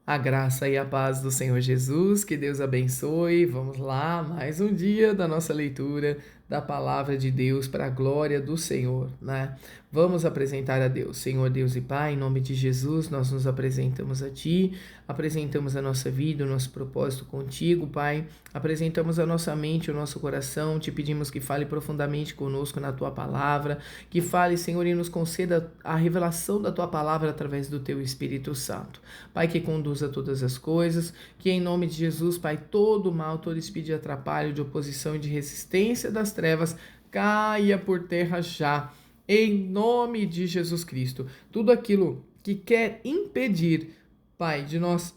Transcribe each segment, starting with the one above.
A graça e a paz do Senhor Jesus, que Deus abençoe. Vamos lá, mais um dia da nossa leitura da palavra de Deus para a glória do Senhor, né? Vamos apresentar a Deus. Senhor Deus e Pai, em nome de Jesus, nós nos apresentamos a Ti, apresentamos a nossa vida, o nosso propósito contigo, Pai. Apresentamos a nossa mente, o nosso coração, te pedimos que fale profundamente conosco na Tua palavra, que fale, Senhor, e nos conceda a revelação da Tua palavra através do Teu Espírito Santo. Pai, que conduza todas as coisas, que em nome de Jesus, Pai, todo mal, todo espírito de atrapalho, de oposição e de resistência das trevas caia por terra já, em nome de Jesus Cristo. Tudo aquilo que quer impedir, Pai, de nós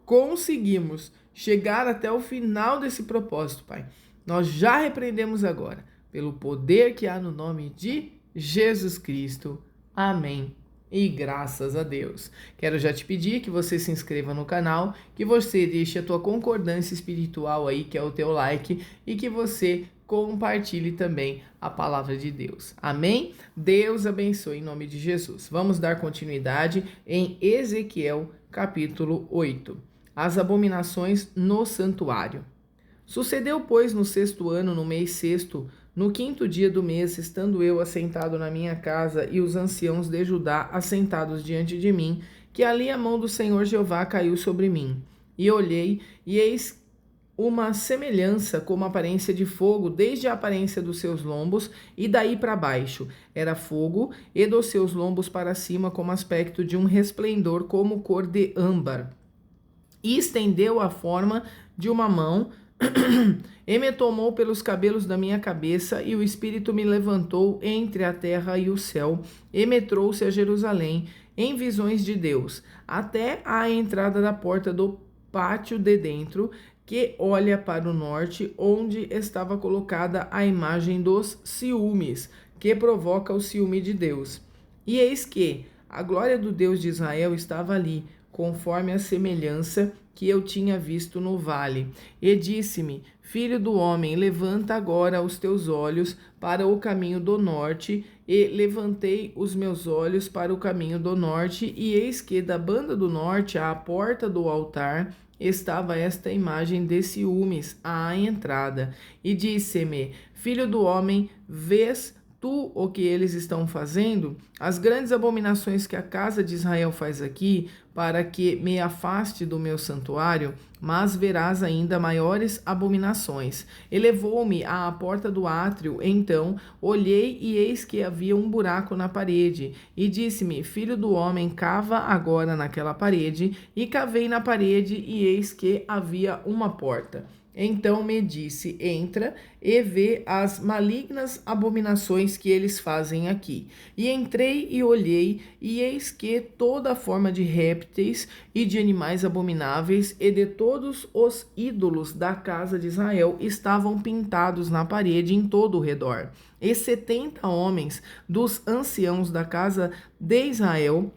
conseguirmos chegar até o final desse propósito, Pai, nós já repreendemos agora, pelo poder que há no nome de Jesus Cristo. Amém. E graças a Deus. Quero já te pedir que você se inscreva no canal, que você deixe a tua concordância espiritual aí, que é o teu like, e que você compartilhe também a palavra de Deus. Amém? Deus abençoe em nome de Jesus. Vamos dar continuidade em Ezequiel capítulo 8. As abominações no santuário. Sucedeu, pois, no 6º ano, no mês 6º, no 5º dia do mês, estando eu assentado na minha casa e os anciãos de Judá assentados diante de mim, que ali a mão do Senhor Jeová caiu sobre mim. E olhei, e eis uma semelhança como aparência de fogo, desde a aparência dos seus lombos e daí para baixo. Era fogo, e dos seus lombos para cima como aspecto de um resplendor como cor de âmbar. E estendeu a forma de uma mão, e me tomou pelos cabelos da minha cabeça, e o Espírito me levantou entre a terra e o céu, e me trouxe a Jerusalém, em visões de Deus, até a entrada da porta do pátio de dentro, que olha para o norte, onde estava colocada a imagem dos ciúmes, que provoca o ciúme de Deus. E eis que a glória do Deus de Israel estava ali, conforme a semelhança que eu tinha visto no vale. E disse-me: Filho do homem, levanta agora os teus olhos para o caminho do norte. E levantei os meus olhos para o caminho do norte, e eis que da banda do norte, à porta do altar, estava esta imagem de ciúmes à entrada. E disse-me: Filho do homem, vês tu o que eles estão fazendo? As grandes abominações que a casa de Israel faz aqui, para que me afaste do meu santuário, mas verás ainda maiores abominações. Elevou-me à porta do átrio, então olhei e eis que havia um buraco na parede. E disse-me: Filho do homem, cava agora naquela parede. E cavei na parede, e eis que havia uma porta. Então me disse: Entra e vê as malignas abominações que eles fazem aqui. E entrei e olhei, e eis que toda forma de répteis e de animais abomináveis e de todos os ídolos da casa de Israel estavam pintados na parede em todo o redor. E 70 homens dos anciãos da casa de Israel,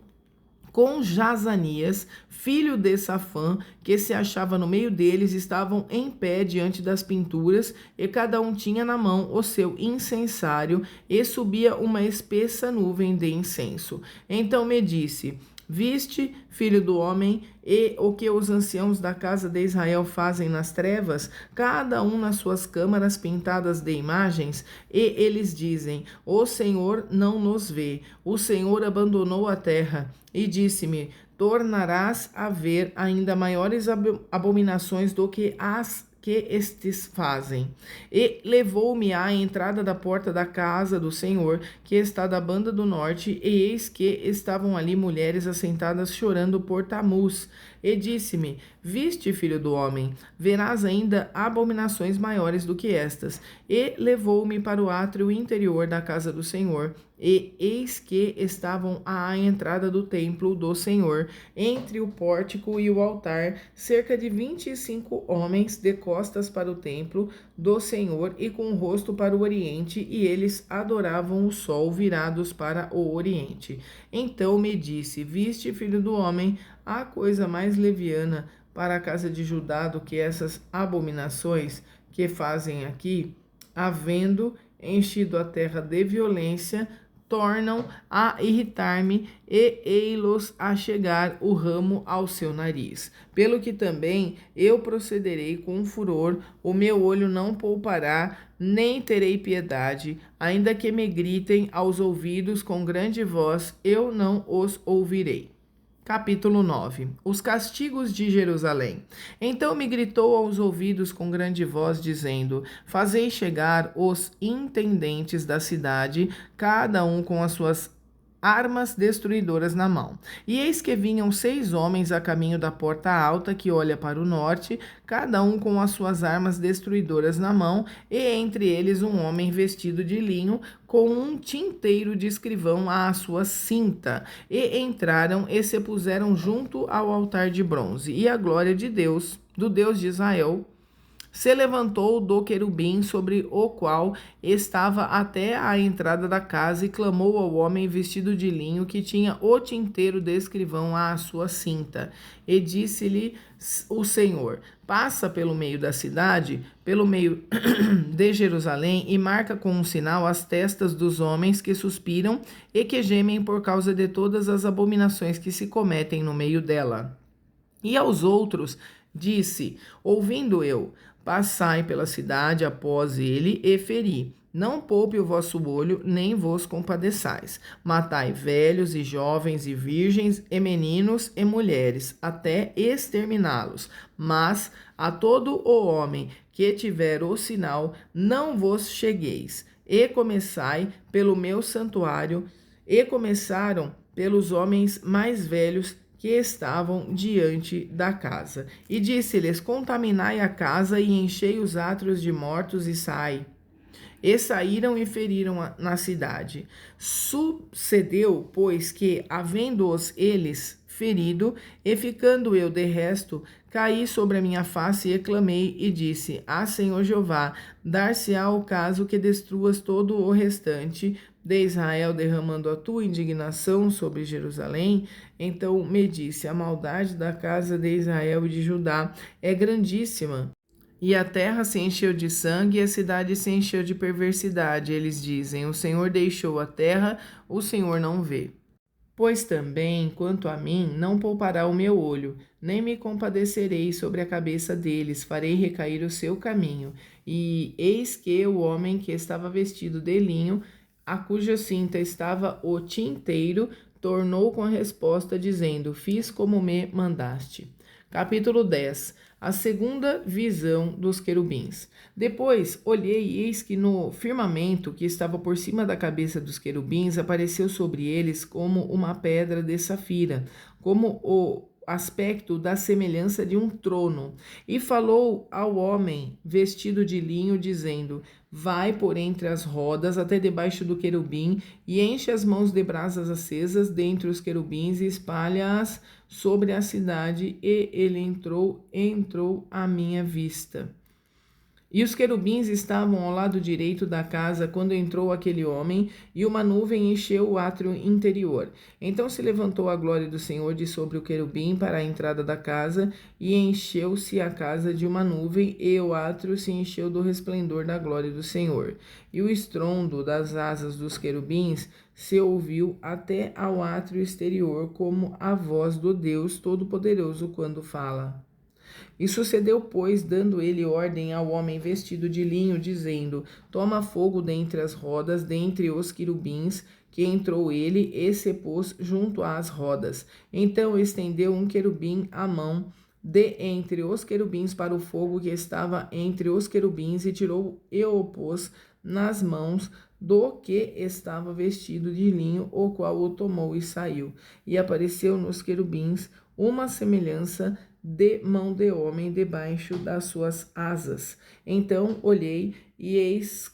com Jazanias, filho de Safã, que se achava no meio deles, estavam em pé diante das pinturas, e cada um tinha na mão o seu incensário, e subia uma espessa nuvem de incenso. Então me disse: Viste, filho do homem, e o que os anciãos da casa de Israel fazem nas trevas, cada um nas suas câmaras pintadas de imagens, e eles dizem: O Senhor não nos vê, o Senhor abandonou a terra. E disse-me: Tornarás a ver ainda maiores abominações do que as que estes fazem. E levou-me à entrada da porta da casa do Senhor, que está da banda do norte, e eis que estavam ali mulheres assentadas chorando por Tamuz. E disse-me: Viste, filho do homem, verás ainda abominações maiores do que estas. E levou-me para o átrio interior da casa do Senhor, e eis que estavam à entrada do templo do Senhor, entre o pórtico e o altar, cerca de 25 homens de costas para o templo do Senhor e com o rosto para o oriente, e eles adoravam o sol virados para o oriente. Então me disse: Viste, filho do homem, há coisa mais leviana para a casa de Judá do que essas abominações que fazem aqui, havendo enchido a terra de violência, tornam a irritar-me e ei-los a chegar o ramo ao seu nariz. Pelo que também eu procederei com furor, o meu olho não poupará, nem terei piedade, ainda que me gritem aos ouvidos com grande voz, eu não os ouvirei. Capítulo 9. Os castigos de Jerusalém. Então me gritou aos ouvidos com grande voz, dizendo: Fazei chegar os intendentes da cidade, cada um com as suas armas destruidoras na mão. E eis que vinham 6 homens a caminho da porta alta, que olha para o norte, cada um com as suas armas destruidoras na mão, e entre eles um homem vestido de linho, com um tinteiro de escrivão à sua cinta. E entraram e se puseram junto ao altar de bronze. E a glória de Deus, do Deus de Israel, se levantou do querubim sobre o qual estava até a entrada da casa e clamou ao homem vestido de linho que tinha o tinteiro de escrivão à sua cinta. E disse-lhe o Senhor: Passa pelo meio da cidade, pelo meio de Jerusalém, e marca com um sinal as testas dos homens que suspiram e que gemem por causa de todas as abominações que se cometem no meio dela. E aos outros disse, ouvindo eu: Passai pela cidade após ele e feri. Não poupe o vosso olho, nem vos compadeçais. Matai velhos e jovens e virgens e meninos e mulheres, até exterminá-los. Mas a todo o homem que tiver o sinal, não vos chegueis. E começai pelo meu santuário, e começaram pelos homens mais velhos que estavam diante da casa. E disse-lhes: Contaminai a casa e enchei os átrios de mortos e sai. E saíram e feriram na cidade. Sucedeu, pois, que, havendo-os eles ferido, e ficando eu de resto, caí sobre a minha face e clamei e disse: Senhor Jeová, dar-se-á o caso que destruas todo o restante de Israel, derramando a tua indignação sobre Jerusalém? Então me disse: a maldade da casa de Israel e de Judá é grandíssima, e a terra se encheu de sangue e a cidade se encheu de perversidade. Eles dizem: o Senhor deixou a terra, o Senhor não vê. Pois também, quanto a mim, não poupará o meu olho, nem me compadecerei sobre a cabeça deles, farei recair o seu caminho. E eis que o homem que estava vestido de linho, a cuja cinta estava o tinteiro, tornou com a resposta, dizendo: Fiz como me mandaste. Capítulo 10. A segunda visão dos querubins. Depois olhei e eis que no firmamento que estava por cima da cabeça dos querubins apareceu sobre eles como uma pedra de safira, como o aspecto da semelhança de um trono. E falou ao homem vestido de linho, dizendo: Vai por entre as rodas até debaixo do querubim e enche as mãos de brasas acesas dentre os querubins e espalha-as sobre a cidade. E ele entrou à minha vista. E os querubins estavam ao lado direito da casa quando entrou aquele homem, e uma nuvem encheu o átrio interior. Então se levantou a glória do Senhor de sobre o querubim para a entrada da casa, e encheu-se a casa de uma nuvem, e o átrio se encheu do resplendor da glória do Senhor. E o estrondo das asas dos querubins se ouviu até ao átrio exterior, como a voz do Deus Todo-Poderoso quando fala. E sucedeu, pois, dando ele ordem ao homem vestido de linho, dizendo: Toma fogo dentre as rodas, dentre os querubins, que entrou ele e se pôs junto às rodas. Então estendeu um querubim a mão de entre os querubins para o fogo que estava entre os querubins, e tirou e o pôs nas mãos do que estava vestido de linho, o qual o tomou e saiu. E apareceu nos querubins uma semelhança de mão de homem debaixo das suas asas. Então olhei, e eis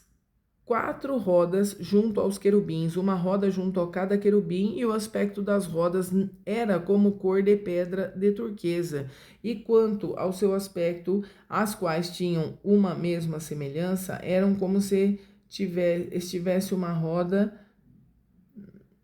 4 rodas junto aos querubins, uma roda junto a cada querubim, e o aspecto das rodas era como cor de pedra de turquesa. E quanto ao seu aspecto, as quais tinham uma mesma semelhança, eram como se estivesse uma roda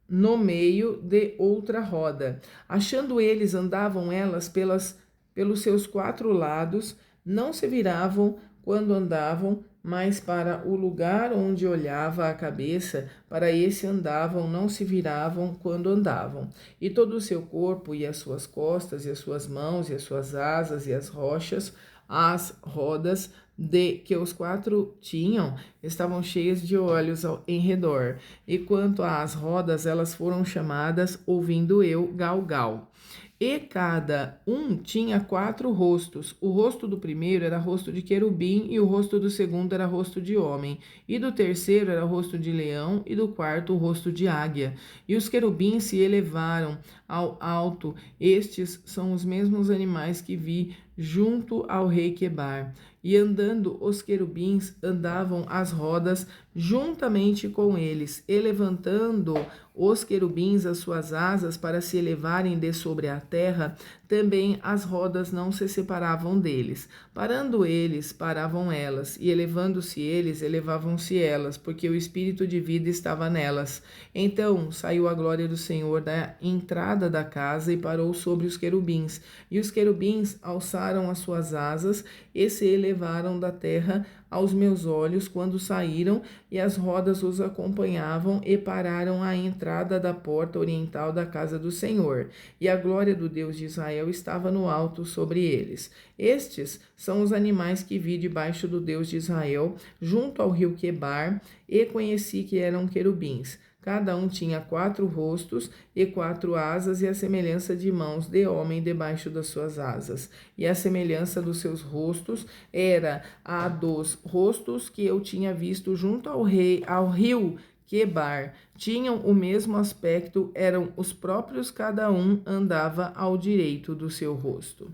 no meio de outra roda. Achando eles, andavam elas pelos seus 4 lados, não se viravam quando andavam, mas para o lugar onde olhava a cabeça, para esse andavam, não se viravam quando andavam. E todo o seu corpo, e as suas costas, e as suas mãos, e as suas asas, e as rochas, as rodas de que os quatro tinham, estavam cheias de olhos em redor. E quanto às rodas, elas foram chamadas, ouvindo eu, Galgal. E cada um tinha 4 rostos. O rosto do primeiro era rosto de querubim, e o rosto do segundo era rosto de homem, e do terceiro era rosto de leão, e do quarto o rosto de águia. E os querubins se elevaram ao alto. Estes são os mesmos animais que vi junto ao rei Quebar. E andando os querubins, andavam as rodas juntamente com eles, e levantando os querubins as suas asas para se elevarem de sobre a terra, também as rodas não se separavam deles. Parando eles, paravam elas, e elevando-se eles, elevavam-se elas, porque o espírito de vida estava nelas. Então saiu a glória do Senhor da entrada da casa e parou sobre os querubins. E os querubins alçaram as suas asas e se elevaram da terra aos meus olhos quando saíram, e as rodas os acompanhavam e pararam à entrada da porta oriental da casa do Senhor. E a glória do Deus de Israel estava no alto sobre eles. Estes são os animais que vi debaixo do Deus de Israel, junto ao rio Quebar, e conheci que eram querubins. Cada um tinha 4 rostos e 4 asas, e a semelhança de mãos de homem debaixo das suas asas. E a semelhança dos seus rostos era a dos rostos que eu tinha visto junto ao rio Quebar. Tinham o mesmo aspecto, eram os próprios, cada um andava ao direito do seu rosto.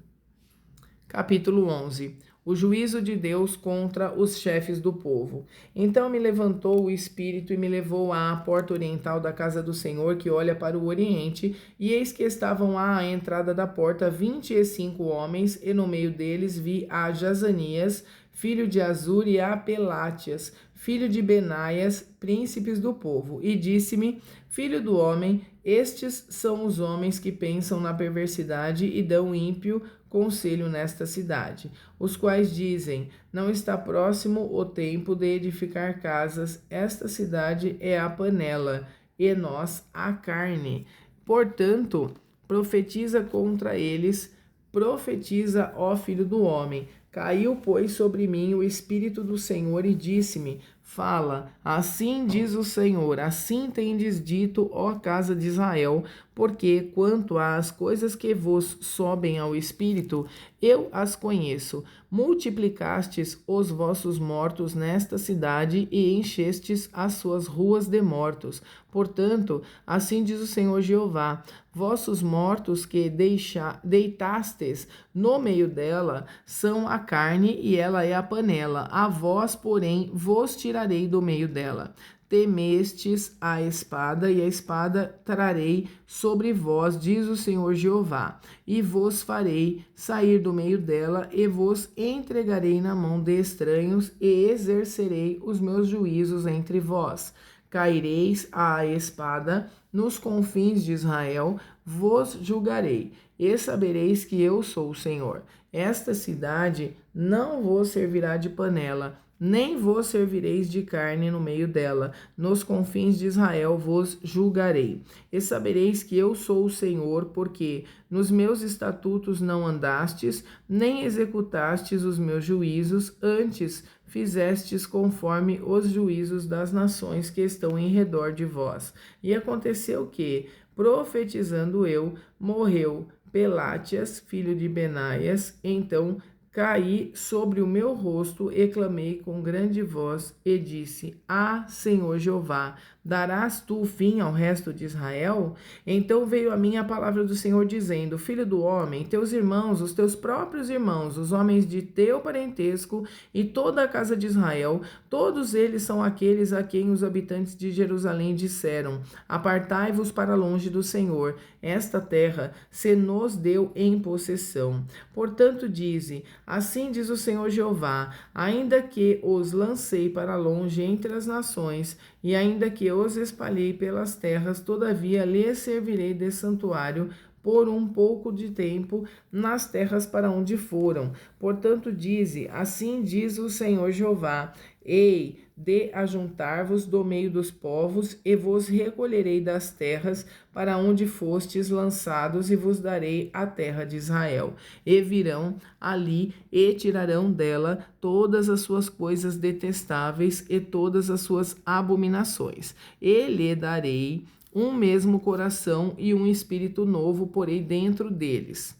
Capítulo 11. O juízo de Deus contra os chefes do povo. Então me levantou o Espírito e me levou à porta oriental da casa do Senhor, que olha para o oriente, e eis que estavam à entrada da porta 25 homens, e no meio deles vi a Jazanias, filho de Azur, e a Pelátias, filho de Benaias, príncipes do povo. E disse-me: Filho do homem, estes são os homens que pensam na perversidade e dão ímpio conselho nesta cidade, os quais dizem: não está próximo o tempo de edificar casas, esta cidade é a panela, e nós a carne. Portanto, profetiza contra eles, profetiza, ó filho do homem. Caiu, pois, sobre mim o Espírito do Senhor e disse-me: fala, assim diz o Senhor, assim tendes dito, ó casa de Israel, porque quanto às coisas que vos sobem ao Espírito, eu as conheço. Multiplicastes os vossos mortos nesta cidade e enchestes as suas ruas de mortos. Portanto, assim diz o Senhor Jeová: vossos mortos que deitastes no meio dela são a carne, e ela é a panela. A vós, porém, vos tirarei do meio dela. Temestes a espada, e a espada trarei sobre vós, diz o Senhor Jeová, e vos farei sair do meio dela, e vos entregarei na mão de estranhos, e exercerei os meus juízos entre vós. Caireis à espada nos confins de Israel, vos julgarei, e sabereis que eu sou o Senhor. Esta cidade não vos servirá de panela, nem vos servireis de carne no meio dela. Nos confins de Israel vos julgarei. E sabereis que eu sou o Senhor, porque nos meus estatutos não andastes, nem executastes os meus juízos, antes fizestes conforme os juízos das nações que estão em redor de vós. E aconteceu que, profetizando eu, morreu Pelátias, filho de Benaias. Então caí sobre o meu rosto e clamei com grande voz e disse: Senhor Jeová, darás tu fim ao resto de Israel? Então veio a mim a palavra do Senhor dizendo: Filho do homem, teus irmãos, os teus próprios irmãos, os homens de teu parentesco e toda a casa de Israel, todos eles são aqueles a quem os habitantes de Jerusalém disseram: apartai-vos para longe do Senhor, esta terra se nos deu em possessão. Portanto dize: assim diz o Senhor Jeová, ainda que os lancei para longe entre as nações, e ainda que os espalhei pelas terras, todavia lhes servirei de santuário por um pouco de tempo nas terras para onde foram. Portanto dize, assim diz o Senhor Jeová, Ei, de ajuntar-vos do meio dos povos, e vos recolherei das terras para onde fostes lançados, e vos darei a terra de Israel. E virão ali e tirarão dela todas as suas coisas detestáveis e todas as suas abominações. E lhe darei um mesmo coração e um espírito novo porei dentro deles.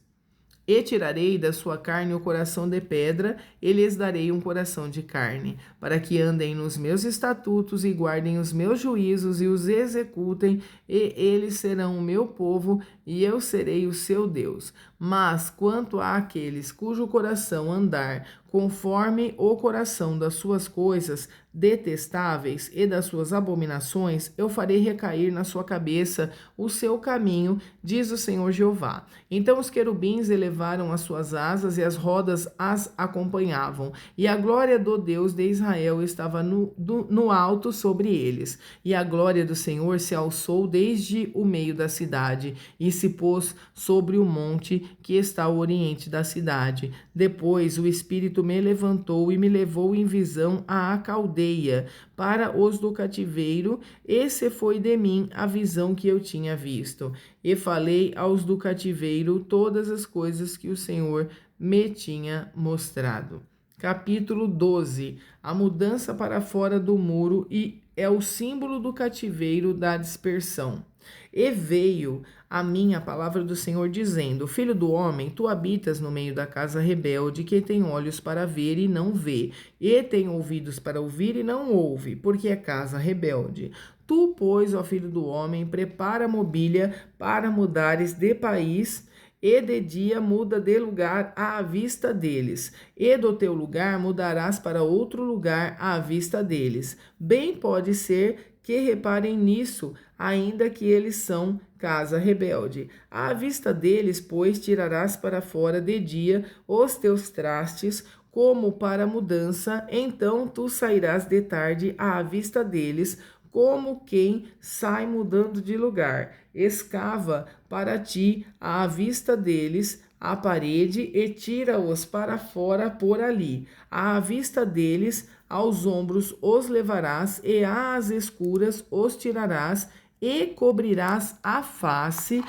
E tirarei da sua carne o coração de pedra, e lhes darei um coração de carne, para que andem nos meus estatutos e guardem os meus juízos e os executem, e eles serão o meu povo, e eu serei o seu Deus. Mas quanto àqueles cujo coração andar conforme o coração das suas coisas detestáveis e das suas abominações, eu farei recair na sua cabeça o seu caminho, diz o Senhor Jeová. Então os querubins elevaram as suas asas e as rodas as acompanhavam, e a glória do Deus de Israel estava no alto sobre eles. E a glória do Senhor se alçou desde o meio da cidade e se pôs sobre o monte que está ao oriente da cidade. Depois o Espírito me levantou e me levou em visão à caldeia para os do cativeiro, e se foi de mim a visão que eu tinha visto. E falei aos do cativeiro todas as coisas que o Senhor me tinha mostrado. Capítulo 12. A mudança para fora do muro e é o símbolo do cativeiro da dispersão. E veio a mim a palavra do Senhor dizendo: Filho do homem, tu habitas no meio da casa rebelde, que tem olhos para ver e não vê, e tem ouvidos para ouvir e não ouve, porque é casa rebelde. Tu, pois, ó filho do homem, prepara mobília para mudares de país, e de dia muda de lugar à vista deles, e do teu lugar mudarás para outro lugar à vista deles. Bem pode ser que reparem nisso, ainda que eles são casa rebelde. À vista deles, pois, tirarás para fora de dia os teus trastes, como para mudança, então tu sairás de tarde à vista deles, como quem sai mudando de lugar. Escava para ti à vista deles a parede e tira-os para fora por ali. À vista deles, aos ombros os levarás, e às escuras os tirarás, e cobrirás a face,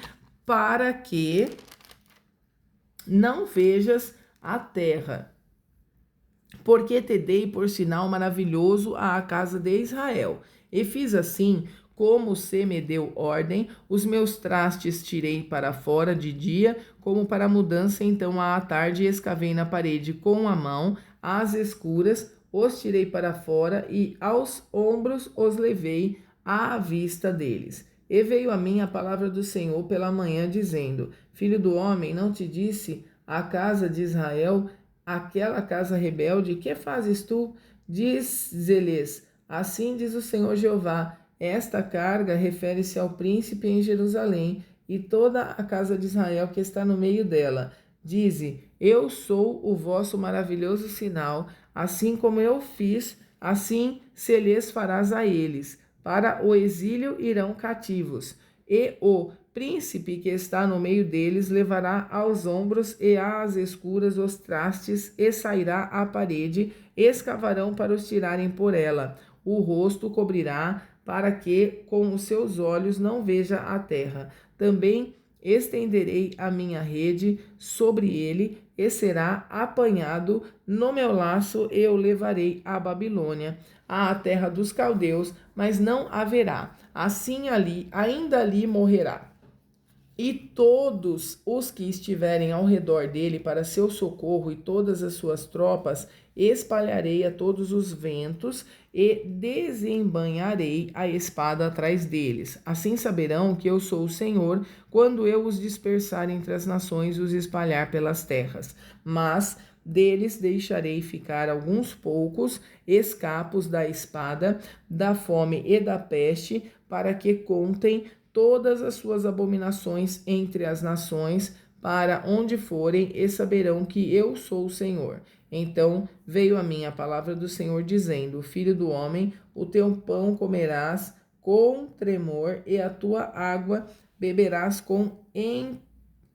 para que não vejas a terra. Porque te dei por sinal maravilhoso à casa de Israel. E fiz assim, como se me deu ordem, os meus trastes tirei para fora de dia, como para mudança, então à tarde escavei na parede com a mão, às escuras os tirei para fora, e aos ombros os levei à vista deles. E veio a mim a palavra do Senhor pela manhã, dizendo: Filho do homem, não te disse a casa de Israel, aquela casa rebelde, que fazes tu? Diz-lhes: assim diz o Senhor Jeová, esta carga refere-se ao príncipe em Jerusalém e toda a casa de Israel que está no meio dela. Dize: eu sou o vosso maravilhoso sinal, assim como eu fiz, assim se lhes farás a eles. Para o exílio irão cativos, e o príncipe que está no meio deles levará aos ombros e às escuras os trastes, e sairá à parede, escavarão para os tirarem por ela. O rosto cobrirá, para que com os seus olhos não veja a terra. Também estenderei a minha rede sobre ele, e será apanhado no meu laço, e o levarei à Babilônia, à terra dos caldeus, mas não haverá. Assim ainda ali morrerá. E todos os que estiverem ao redor dele para seu socorro, e todas as suas tropas, espalharei a todos os ventos, e desembainharei a espada atrás deles. Assim saberão que eu sou o Senhor, quando eu os dispersar entre as nações e os espalhar pelas terras. Mas deles deixarei ficar alguns poucos, escapos da espada, da fome e da peste, para que contem todas as suas abominações entre as nações, para onde forem, e saberão que eu sou o Senhor. Então veio a mim a palavra do Senhor, dizendo: Filho do homem, o teu pão comerás com tremor, e a tua água beberás com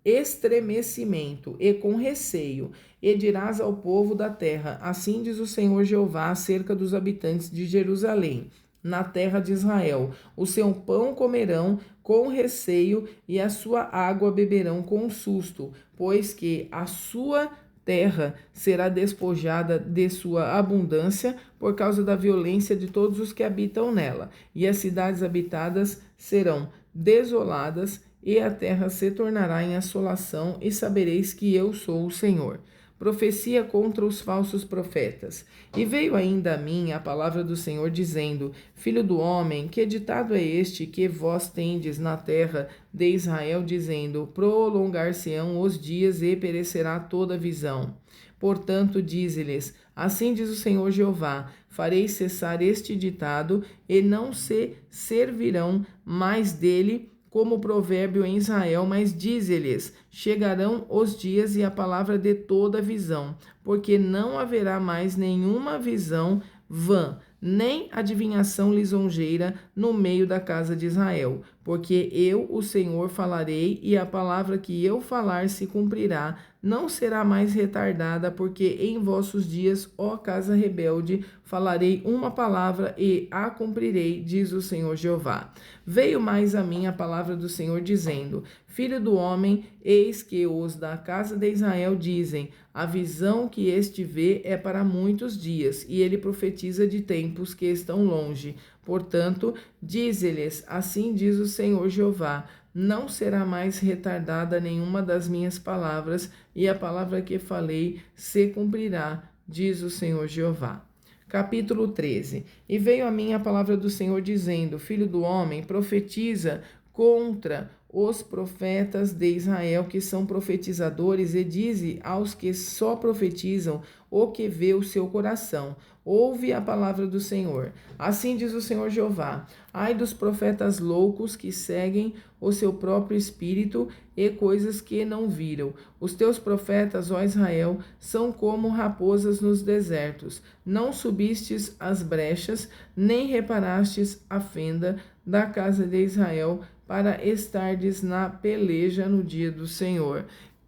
estremecimento e com receio, e dirás ao povo da terra: assim diz o Senhor Jeová acerca dos habitantes de Jerusalém, na terra de Israel: o seu pão comerão com receio e a sua água beberão com susto, pois que a sua terra será despojada de sua abundância por causa da violência de todos os que habitam nela, e as cidades habitadas serão desoladas, e a terra se tornará em assolação, e sabereis que eu sou o Senhor. Profecia contra os falsos profetas. E veio ainda a mim a palavra do Senhor, dizendo: Filho do homem, que ditado é este que vós tendes na terra de Israel, dizendo: prolongar-se-ão os dias e perecerá toda visão. Portanto, dize-lhes: assim diz o Senhor Jeová: farei cessar este ditado, e não se servirão mais dele como provérbio em Israel, mas dize-lhes: chegarão os dias e a palavra de toda visão, porque não haverá mais nenhuma visão vã, nem adivinhação lisonjeira no meio da casa de Israel, porque eu, o Senhor, falarei, e a palavra que eu falar se cumprirá, não será mais retardada, porque em vossos dias, ó casa rebelde, falarei uma palavra e a cumprirei, diz o Senhor Jeová. Veio mais a mim a palavra do Senhor, dizendo: Filho do homem, eis que os da casa de Israel dizem: a visão que este vê é para muitos dias, e ele profetiza de tempos que estão longe. Portanto, dize-lhes: assim diz o Senhor Jeová: não será mais retardada nenhuma das minhas palavras, e a palavra que falei se cumprirá, diz o Senhor Jeová. Capítulo 13. E veio a mim a palavra do Senhor, dizendo: Filho do homem, profetiza contra os profetas de Israel, que são profetizadores, e dize aos que só profetizam o que vê o seu coração: ouve a palavra do Senhor. Assim diz o Senhor Jeová: ai dos profetas loucos que seguem o seu próprio espírito e coisas que não viram. Os teus profetas, ó Israel, são como raposas nos desertos. Não subistes as brechas, nem reparastes a fenda da casa de Israel, para estardes na peleja no dia do Senhor.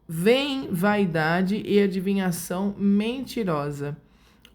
Vem vaidade e adivinhação mentirosa.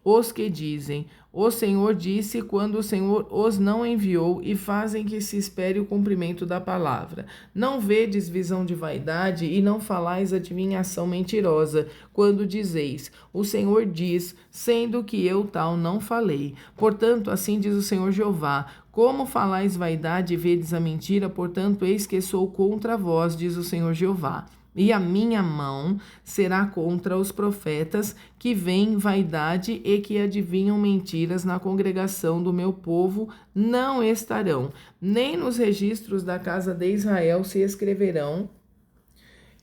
Os que dizem: o Senhor disse, quando o Senhor os não enviou, e fazem que se espere o cumprimento da palavra. Não vedes visão de vaidade, e não falais adivinhação mentirosa, quando dizeis: o Senhor diz, sendo que eu tal não falei. Portanto, assim diz o Senhor Jeová: como falais vaidade e vedes a mentira, portanto, eis que sou contra vós, diz o Senhor Jeová. E a minha mão será contra os profetas que veem vaidade e que adivinham mentiras na congregação do meu povo, não estarão, nem nos registros da casa de Israel se escreverão,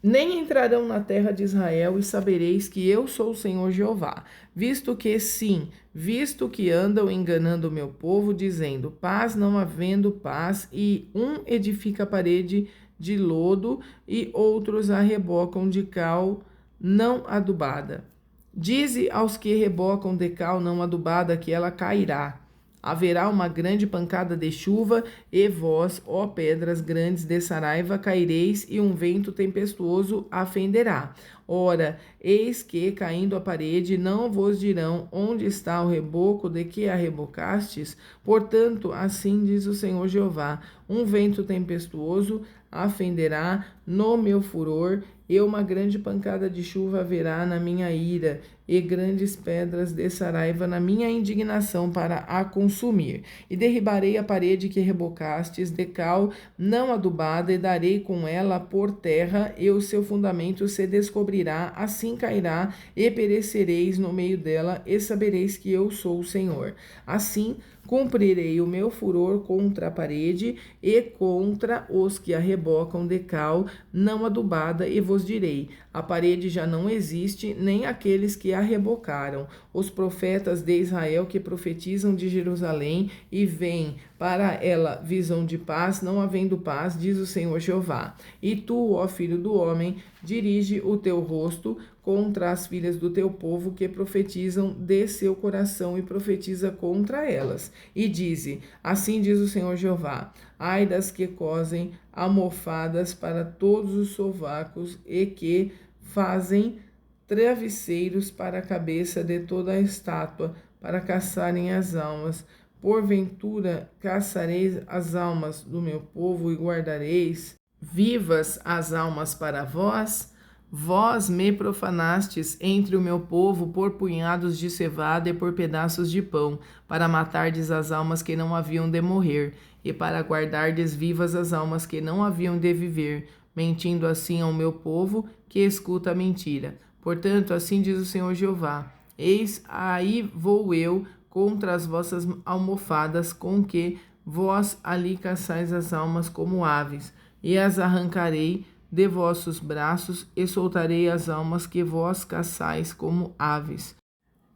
nem entrarão na terra de Israel, e sabereis que eu sou o Senhor Jeová. Visto que andam enganando o meu povo, dizendo: paz, não havendo paz, e um edifica a parede de lodo, e outros a rebocam de cal não adubada. Dize aos que rebocam de cal não adubada que ela cairá. Haverá uma grande pancada de chuva, e vós, ó pedras grandes de Saraiva, caireis, e um vento tempestuoso a fenderá. Ora, eis que, caindo a parede, não vos dirão: onde está o reboco de que a rebocastes? Portanto, assim diz o Senhor Jeová: um vento tempestuoso a fenderá no meu furor, e uma grande pancada de chuva haverá na minha ira, e grandes pedras de Saraiva na minha indignação para a consumir. E derribarei a parede que rebocastes de cal não adubada, e darei com ela por terra, e o seu fundamento se descobrirá, assim cairá, e perecereis no meio dela, e sabereis que eu sou o Senhor. Assim cumprirei o meu furor contra a parede e contra os que a rebocam de cal não adubada, e vos direi: a parede já não existe, nem aqueles que a rebocaram. Os profetas de Israel que profetizam de Jerusalém e veem para ela visão de paz, não havendo paz, diz o Senhor Jeová. E tu, ó filho do homem, dirige o teu rosto contra as filhas do teu povo que profetizam de seu coração, e profetiza contra elas. E dize: assim diz o Senhor Jeová: ai das que cosem almofadas para todos os sovacos e que fazem travesseiros para a cabeça de toda a estátua, para caçarem as almas. Porventura caçareis as almas do meu povo e guardareis vivas as almas para vós? Vós me profanastes entre o meu povo por punhados de cevada e por pedaços de pão, para matardes as almas que não haviam de morrer, e para guardardes vivas as almas que não haviam de viver, mentindo assim ao meu povo que escuta a mentira. Portanto, assim diz o Senhor Jeová: eis aí vou eu contra as vossas almofadas, com que vós ali caçais as almas como aves, e as arrancarei de vossos braços, e soltarei as almas que vós caçais como aves.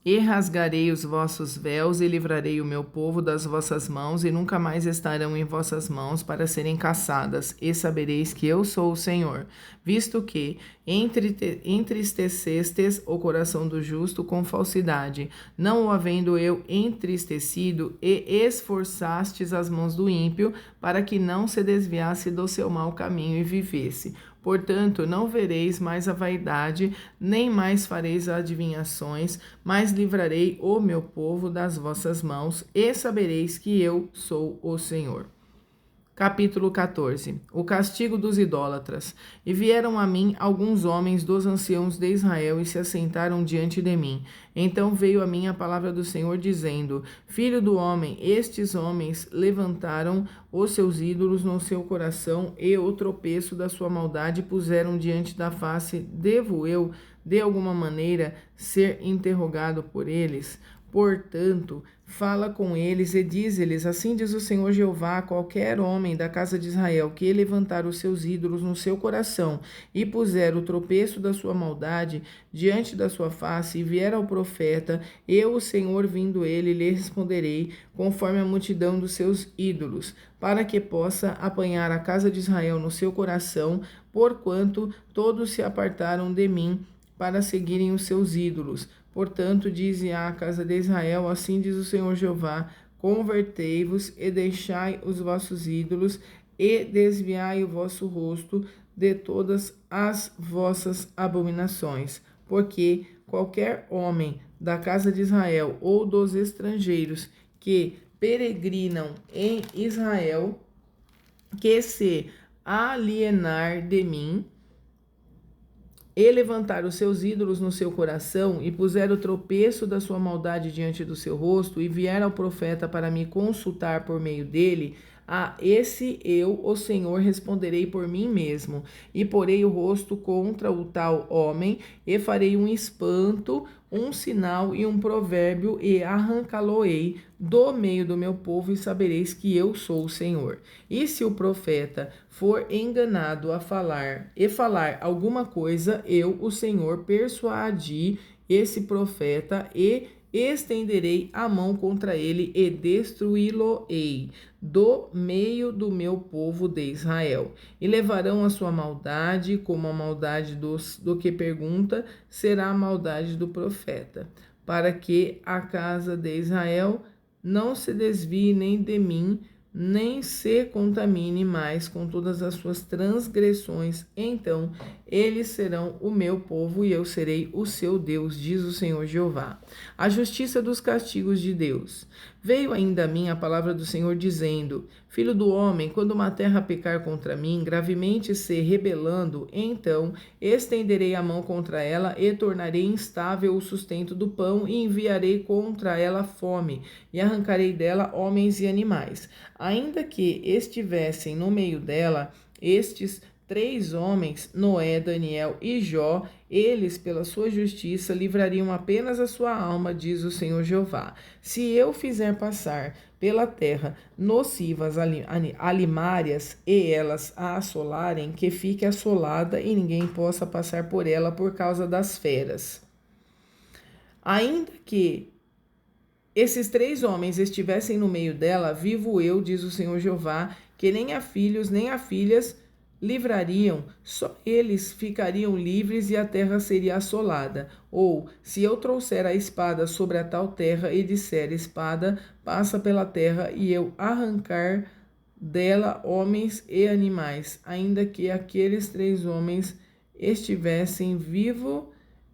E rasgarei os vossos véus, e livrarei o meu povo das vossas mãos, e nunca mais estarão em vossas mãos para serem caçadas, e sabereis que eu sou o Senhor. Visto que entristecestes o coração do justo com falsidade, não o havendo eu entristecido, e esforçastes as mãos do ímpio, para que não se desviasse do seu mau caminho e vivesse. Portanto, não vereis mais a vaidade, nem mais fareis adivinhações, mas livrarei o meu povo das vossas mãos, e sabereis que eu sou o Senhor. Capítulo 14. O castigo dos idólatras. E vieram a mim alguns homens dos anciãos de Israel e se assentaram diante de mim. Então veio a mim a palavra do Senhor, dizendo: Filho do homem, estes homens levantaram os seus ídolos no seu coração, e o tropeço da sua maldade puseram diante da face. Devo eu, de alguma maneira, ser interrogado por eles? Portanto, fala com eles e diz-lhes: assim diz o Senhor Jeová: a qualquer homem da casa de Israel que levantar os seus ídolos no seu coração e puser o tropeço da sua maldade diante da sua face, e vier ao profeta, eu, o Senhor, vindo ele, lhe responderei conforme a multidão dos seus ídolos, para que possa apanhar a casa de Israel no seu coração, porquanto todos se apartaram de mim para seguirem os seus ídolos. Portanto, dize à casa de Israel: assim diz o Senhor Jeová: convertei-vos e deixai os vossos ídolos, e desviai o vosso rosto de todas as vossas abominações. Porque qualquer homem da casa de Israel ou dos estrangeiros que peregrinam em Israel, que se alienar de mim, e levantar os seus ídolos no seu coração, e puser o tropeço da sua maldade diante do seu rosto, e vier ao profeta para me consultar por meio dele, a esse eu, o Senhor, responderei por mim mesmo, e porei o rosto contra o tal homem, e farei um espanto, um sinal e um provérbio, e arrancá-lo-ei do meio do meu povo, e sabereis que eu sou o Senhor. E se o profeta for enganado a falar alguma coisa, eu, o Senhor, persuadi esse profeta, e estenderei a mão contra ele e destruí-lo-ei do meio do meu povo de Israel. E levarão a sua maldade, como a maldade do que pergunta, será a maldade do profeta, para que a casa de Israel não se desvie nem de mim, nem se contamine mais com todas as suas transgressões. Então eles serão o meu povo e eu serei o seu Deus, diz o Senhor Jeová. A justiça dos castigos de Deus. Veio ainda a mim a palavra do Senhor, dizendo: Filho do homem, quando uma terra pecar contra mim, gravemente se rebelando, então estenderei a mão contra ela e tornarei instável o sustento do pão, e enviarei contra ela fome, e arrancarei dela homens e animais. Ainda que estivessem no meio dela estes 3 homens, Noé, Daniel e Jó, eles, pela sua justiça, livrariam apenas a sua alma, diz o Senhor Jeová. Se eu fizer passar pela terra nocivas alimárias, e elas a assolarem, que fique assolada e ninguém possa passar por ela por causa das feras. Ainda que esses 3 homens estivessem no meio dela, vivo eu, diz o Senhor Jeová, que nem a filhos nem a filhas livrariam, só eles ficariam livres e a terra seria assolada. Ou, se eu trouxer a espada sobre a tal terra e disser: espada, passa pela terra, e eu arrancar dela homens e animais, ainda que aqueles 3 homens estivessem vivos,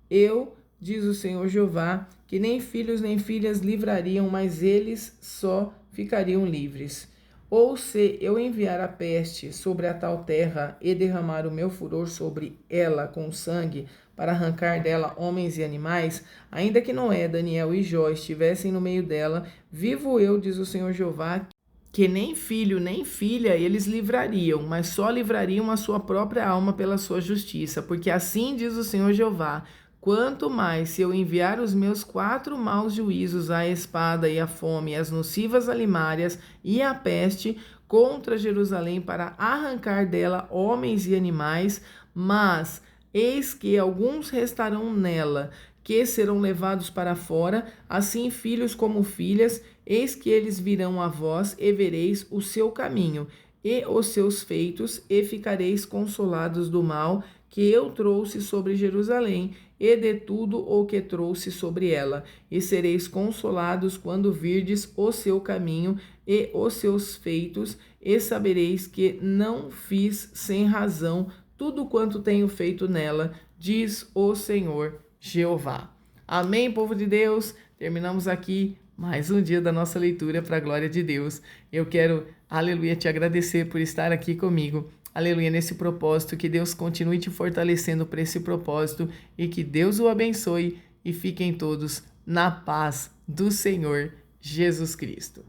eu, diz o Senhor Jeová, que nem filhos nem filhas livrariam, mas eles só ficariam livres. Ou se eu enviar a peste sobre a tal terra e derramar o meu furor sobre ela com sangue, para arrancar dela homens e animais, ainda que Noé, Daniel e Jó estivessem no meio dela, vivo eu, diz o Senhor Jeová, que nem filho nem filha eles livrariam, mas só livrariam a sua própria alma pela sua justiça, porque assim diz o Senhor Jeová: quanto mais se eu enviar os meus 4 maus juízos, a espada e a fome, as nocivas alimárias e a peste contra Jerusalém para arrancar dela homens e animais, mas eis que alguns restarão nela, que serão levados para fora, assim filhos como filhas, eis que eles virão a vós e vereis o seu caminho e os seus feitos, e ficareis consolados do mal que eu trouxe sobre Jerusalém e de tudo o que trouxe sobre ela, e sereis consolados quando virdes o seu caminho e os seus feitos, e sabereis que não fiz sem razão tudo quanto tenho feito nela, diz o Senhor Jeová. Amém, povo de Deus? Terminamos aqui mais um dia da nossa leitura para a glória de Deus. Eu quero, aleluia, te agradecer por estar aqui comigo. Aleluia, nesse propósito, que Deus continue te fortalecendo para esse propósito e que Deus o abençoe e fiquem todos na paz do Senhor Jesus Cristo.